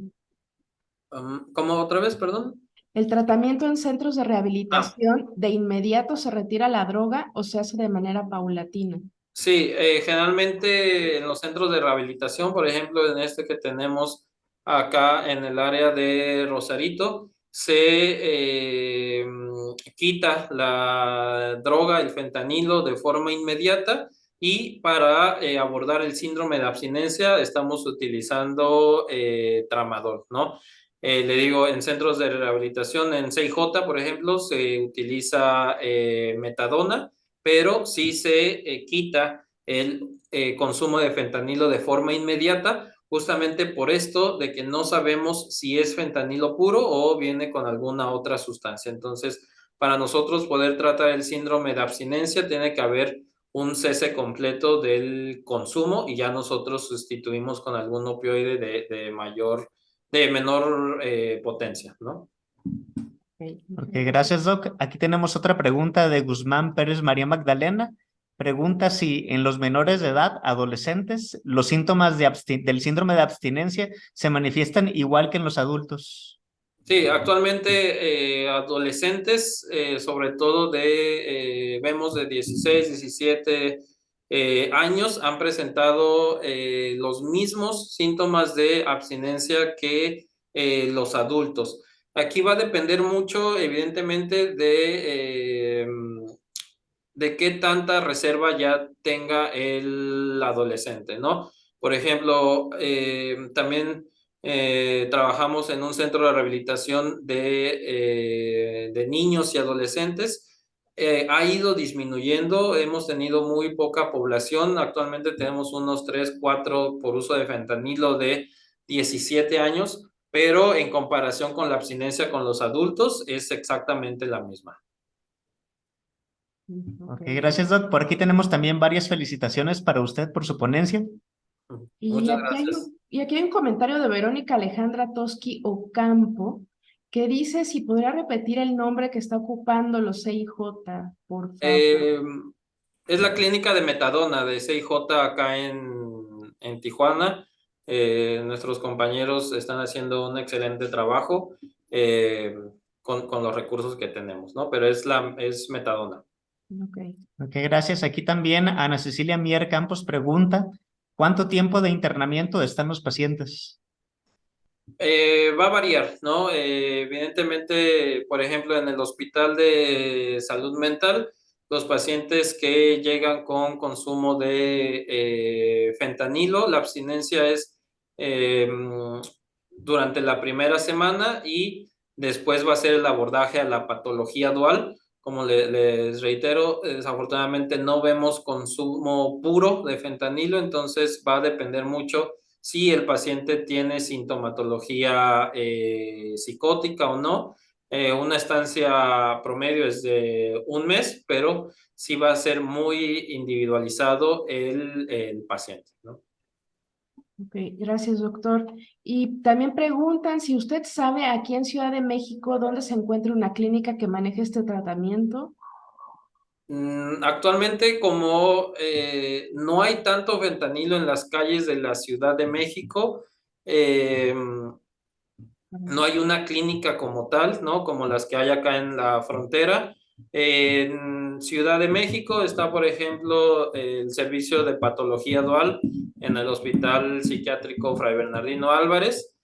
¿Cómo otra vez, perdón? ¿El tratamiento en centros de Ah, rehabilitación de inmediato se retira la droga o se hace de manera paulatina? sí, generalmente en los centros de rehabilitación, por ejemplo, en este que tenemos acá en el área de Rosarito, se quita la droga, el fentanilo, de forma inmediata, y para abordar el síndrome de abstinencia estamos utilizando tramadol, ¿no? Le digo, en centros de rehabilitación, en 6J, por ejemplo, se utiliza metadona, pero sí se quita el consumo de fentanilo de forma inmediata, justamente por esto de que no sabemos si es fentanilo puro o viene con alguna otra sustancia. Entonces, para nosotros poder tratar el síndrome de abstinencia, tiene que haber un cese completo del consumo, y ya nosotros sustituimos con algún opioide de menor potencia, ¿no? Ok, Ok, muchas gracias. gracias, Doc. Aquí tenemos otra pregunta de Guzmán Pérez María Magdalena. Pregunta si en los menores de edad, adolescentes, los síntomas del síndrome de abstinencia se manifiestan igual que en los adultos. Sí, actualmente adolescentes, sobre todo vemos de 16, 17 años, han presentado los mismos síntomas de abstinencia que los adultos. Aquí va a depender mucho, evidentemente, de qué tanta reserva ya tenga el adolescente, ¿no? Por ejemplo, también trabajamos en un centro de rehabilitación de niños y adolescentes. Ha ido disminuyendo, hemos tenido muy poca población, actualmente tenemos unos 3, 4 por uso de fentanilo de 17 años, pero en comparación con la abstinencia con los adultos es exactamente la misma. Ok. Ok, gracias, Doc. Por aquí tenemos también varias felicitaciones para usted por su ponencia. Y Muchas aquí hay gracias. un, y aquí hay un comentario de Verónica Alejandra Toski Ocampo que dice si podría repetir el nombre que está ocupando los CIJ, por favor. Eh, es la clínica de metadona de 6J acá en Tijuana. Nuestros compañeros están haciendo un excelente trabajo eh, con los recursos que tenemos, ¿no? Pero es metadona. Ok. Ok, gracias. Aquí también Ana Cecilia Mier Campos pregunta, ¿cuánto tiempo de internamiento están los pacientes? Va a variar, ¿no? Evidentemente, por ejemplo, en el Hospital de Salud Mental, los pacientes que llegan con consumo de fentanilo, la abstinencia es eh, durante la primera semana, y después va a ser el abordaje a la patología dual. Como les reitero, desafortunadamente no vemos consumo puro de fentanilo, entonces va a depender mucho si el paciente tiene sintomatología psicótica o no. Una estancia promedio es de un mes, pero sí va a ser muy individualizado el paciente, ¿no? Ok, gracias, doctor. Y también preguntan si usted sabe aquí en Ciudad de México dónde se encuentra una clínica que maneje este tratamiento. Actualmente, como no hay tanto fentanilo en las calles de la Ciudad de México, no hay una clínica como tal, ¿no? Como las que hay acá en la frontera. En Ciudad de México está, por ejemplo, el servicio de patología dual en el Hospital Psiquiátrico Fray Bernardino Álvarez.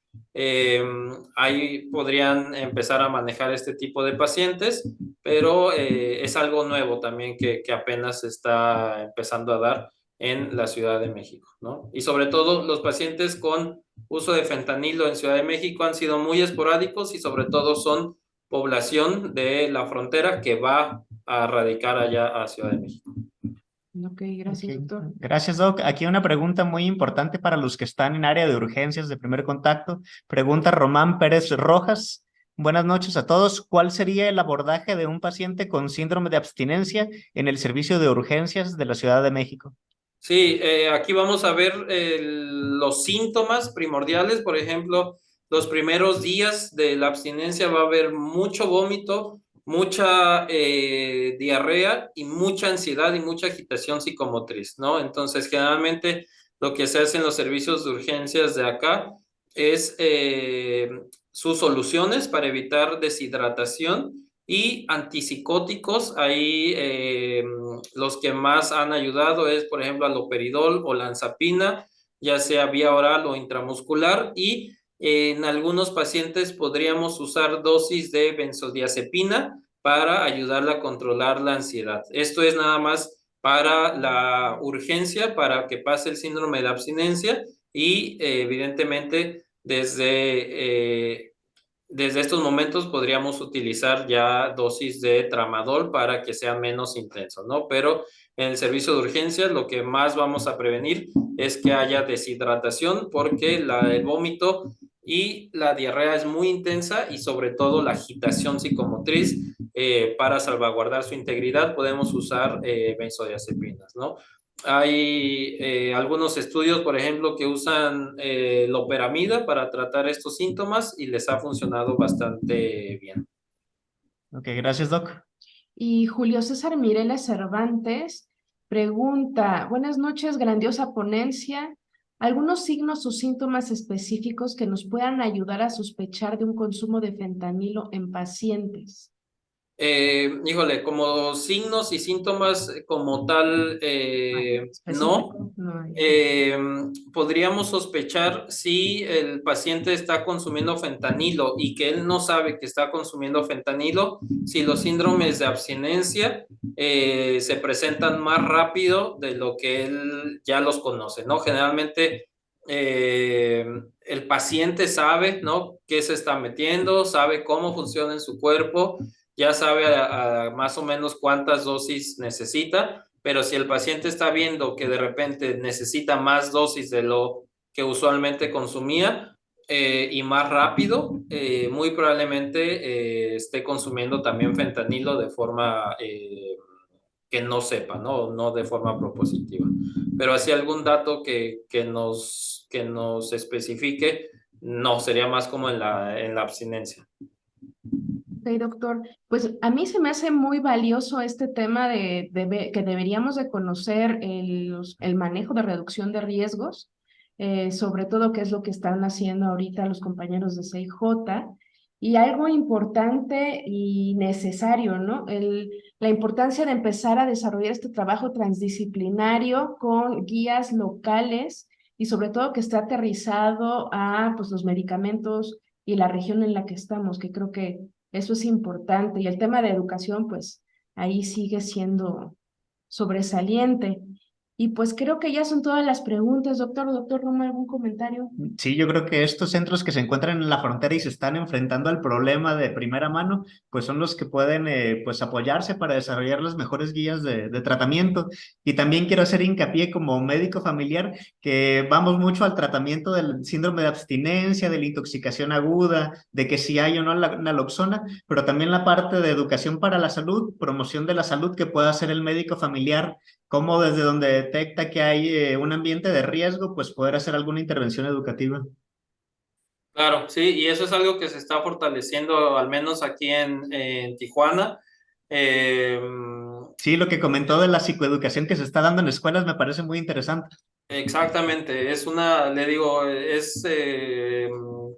Ahí podrían empezar a manejar este tipo de pacientes, pero es algo nuevo también que apenas se está empezando a dar en la Ciudad de México, ¿no? Y sobre todo los pacientes con uso de fentanilo en Ciudad de México han sido muy esporádicos, y sobre todo son población de la frontera que va a radicar allá a Ciudad de México. Ok, gracias, Ok, doctor. gracias, Doc. Aquí una pregunta muy importante para los que están en área de urgencias de primer contacto. Pregunta Román Pérez Rojas. Buenas noches a todos. ¿Cuál sería el abordaje de un paciente con síndrome de abstinencia en el servicio de urgencias de la Ciudad de México? Sí, aquí vamos a ver los síntomas primordiales. Por ejemplo, los primeros días de la abstinencia va a haber mucho vómito, mucha diarrea y mucha ansiedad y mucha agitación psicomotriz, ¿no? Entonces, generalmente lo que se hace en los servicios de urgencias de acá es sus soluciones para evitar deshidratación y antipsicóticos. Ahí los que más han ayudado es, por ejemplo, aloperidol o lanzapina, ya sea vía oral o intramuscular, y en algunos pacientes podríamos usar dosis de benzodiazepina para ayudarle a controlar la ansiedad. Esto es nada más para la urgencia, para que pase el síndrome de abstinencia y evidentemente desde estos momentos podríamos utilizar ya dosis de tramadol para que sea menos intenso, ¿no? Pero en el servicio de urgencias lo que más vamos a prevenir es que haya deshidratación porque el vómito y la diarrea es muy intensa y sobre todo la agitación psicomotriz. Para salvaguardar su integridad podemos usar benzodiazepinas, ¿no? Hay algunos estudios, por ejemplo, que usan loperamida para tratar estos síntomas y les ha funcionado bastante bien. Ok, gracias, Doc. Y Julio César Mireles Cervantes pregunta, buenas noches, grandiosa ponencia. ¿Algunos signos o síntomas específicos que nos puedan ayudar a sospechar de un consumo de fentanilo en pacientes? Híjole, como signos y síntomas como tal, no. Específico, no hay. Eh, Podríamos sospechar si el paciente está consumiendo fentanilo y que él no sabe que está consumiendo fentanilo, si los síndromes de abstinencia se presentan más rápido de lo que él ya los conoce, ¿no? Generalmente el paciente sabe, ¿no? Qué se está metiendo, sabe cómo funciona en su cuerpo, ya sabe a más o menos cuántas dosis necesita, pero si el paciente está viendo que de repente necesita más dosis de lo que usualmente consumía y más rápido, muy probablemente esté consumiendo también fentanilo de forma que no sepa, ¿no? No de forma propositiva. Pero así algún dato que nos especifique, no, sería más como en la abstinencia. Ok, doctor. Pues a mí se me hace muy valioso este tema que deberíamos de conocer el manejo de reducción de riesgos, sobre todo qué es lo que están haciendo ahorita los compañeros de CIJ. Y algo importante y necesario, ¿no? La importancia de empezar a desarrollar este trabajo transdisciplinario con guías locales y sobre todo que esté aterrizado a pues, los medicamentos y la región en la que estamos, que creo que eso es importante. Y el tema de educación, pues ahí sigue siendo sobresaliente. Y pues creo que ya son todas las preguntas, doctor. Doctor Roma, ¿algún comentario? Sí, yo creo que estos centros que se encuentran en la frontera y se están enfrentando al problema de primera mano, pues son los que pueden pues apoyarse para desarrollar las mejores guías de tratamiento. Y también quiero hacer hincapié como médico familiar que vamos mucho al tratamiento del síndrome de abstinencia, de la intoxicación aguda, de que si hay o no naloxona, pero también la parte de educación para la salud, promoción de la salud que pueda hacer el médico familiar, cómo desde donde detecta que hay un ambiente de riesgo, pues poder hacer alguna intervención educativa. Claro, sí, y eso es algo que se está fortaleciendo, al menos aquí en Tijuana. Eh, Sí, lo que comentó de la psicoeducación que se está dando en escuelas me parece muy interesante. Exactamente, le digo, es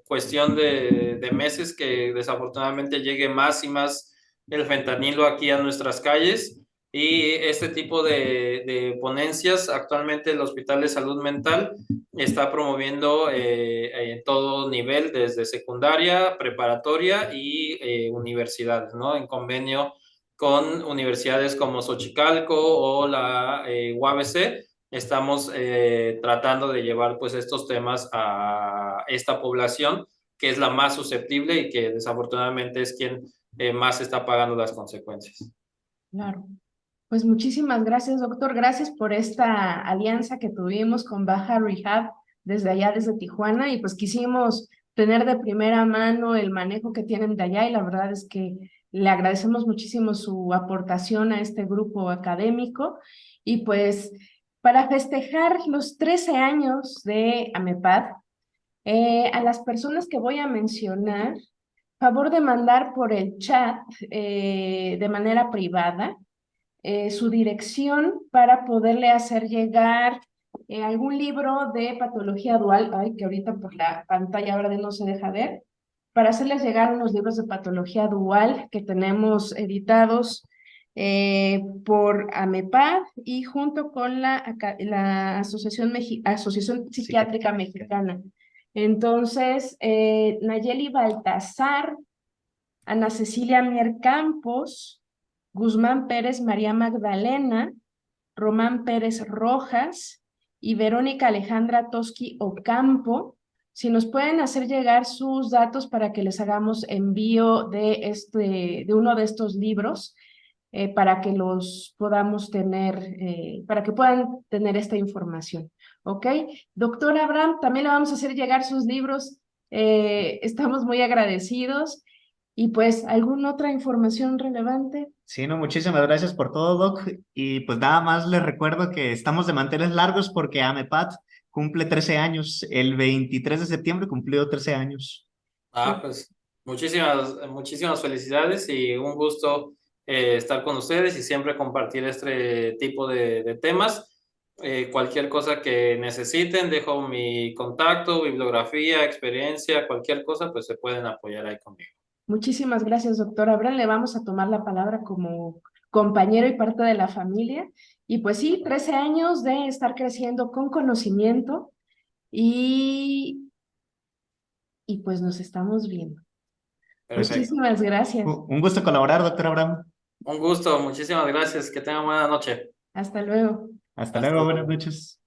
cuestión de meses que desafortunadamente llegue más y más el fentanilo aquí a nuestras calles y este tipo de ponencias, actualmente el Hospital de Salud Mental está promoviendo en todo nivel, desde secundaria, preparatoria y universidades, ¿no? En convenio con universidades como Xochicalco o la UABC estamos tratando de llevar pues estos temas a esta población que es la más susceptible y que desafortunadamente es quien más está pagando las consecuencias. Claro. Pues muchísimas gracias, doctor. Gracias por esta alianza que tuvimos con Baja Rehab desde allá, desde Tijuana, y pues quisimos tener de primera mano el manejo que tienen de allá, y la verdad es que le agradecemos muchísimo su aportación a este grupo académico. Y pues para festejar los 13 años de AMEPAD, a las personas que voy a mencionar, favor de mandar por el chat de manera privada su dirección para poderle hacer llegar algún libro de patología dual, ay, que ahorita por la pantalla verde no se deja ver, para hacerles llegar unos libros de patología dual que tenemos editados por AMEPAD y junto con la Asociación Psiquiátrica Mexicana. Entonces, Nayeli Baltazar, Ana Cecilia Mier Campos, Guzmán Pérez María Magdalena, Román Pérez Rojas y Verónica Alejandra Toski Ocampo. Si nos pueden hacer llegar sus datos para que les hagamos envío de uno de estos libros, para que los podamos tener, para que puedan tener esta información. ¿Ok? Doctor Abraham, también le vamos a hacer llegar sus libros. Estamos muy agradecidos. Y pues, ¿alguna otra información relevante? Sí, no, muchísimas gracias por todo, Doc. Y pues nada más les recuerdo que estamos de manteles largos porque AMEPAD cumple 13 años. El 23 de septiembre cumplió 13 años. Pues muchísimas felicidades y un gusto estar con ustedes y siempre compartir este tipo de temas. Cualquier cosa que necesiten, dejo mi contacto, bibliografía, experiencia, cualquier cosa, pues se pueden apoyar ahí conmigo. Muchísimas gracias, doctor Abraham. Le vamos a tomar la palabra como compañero y parte de la familia. Y pues sí, 13 años de estar creciendo con conocimiento y, y pues nos estamos viendo. Perfecto. Muchísimas gracias. Un gusto colaborar, doctor Abraham. Un gusto, muchísimas gracias. Que tengan buena noche. Hasta luego. Hasta Hasta luego, buenas luego. noches.